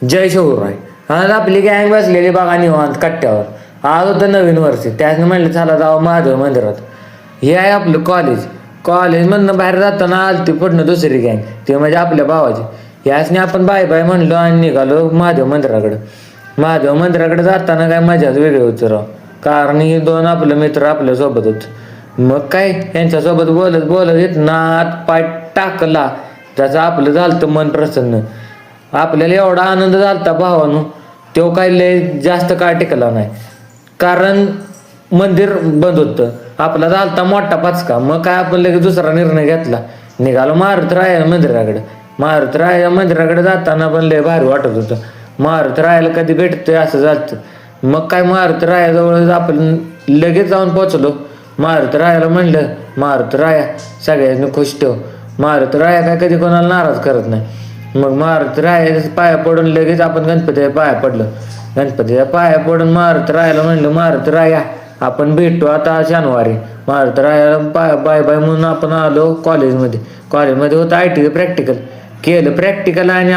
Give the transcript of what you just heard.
जय शिवराय. आज आपली गँग बसलेली बघा निवांत कट्ट्यावर. आज होतं नवीन वर्ष, त्याने म्हणलं चला जावं महादेव मंदिरात. हे आहे आपलं कॉलेजमधनं बाहेर जाताना आलती पुढनं दुसरी गँग, ते म्हणजे आपल्या भावाची. यासने आपण बाय बाय म्हणलो आणि निघालो महादेव मंदिराकडे जाताना काय मजाच वेगळी होती राव. कारण ही दोन आपले मित्र आपल्या सोबत होते. मग काय यांच्यासोबत बोलत बोलत येत नात पाय टाकला त्याचं आपलं झालं मन प्रसन्न. आपल्याला एवढा आनंद झालता भावानो, तो काही लय जास्त काळ टिकला नाही, कारण मंदिर बंद होतं. आपला झालता मोठा पाचका. मग काय आपण लगेच दुसरा निर्णय घेतला, निघालो मारुतीराया मंदिराकडे जाताना पण लय भारी वाटत होतं. मारुतीरायाला कधी भेटतंय असं झालं. मग काय मारुतीरायाजवळ आपण लगेच जाऊन पोचलो. मारुतीरायाला म्हणलं, मारुतीराया सगळ्यांनी खुश ठेव. मारुतीराया काय कधी कोणाला नाराज करत नाही. मग मारुतीराया पाया पडून लगेच आपण गणपतीच्या पाया पडून मारुतीरायाला म्हणलं, मारुतीराया आपण भेटू आता शनिवारी. मारुतीरायाला बाय बाय म्हणून आपण आलो कॉलेजमध्ये होतं IT प्रॅक्टिकल केलं आणि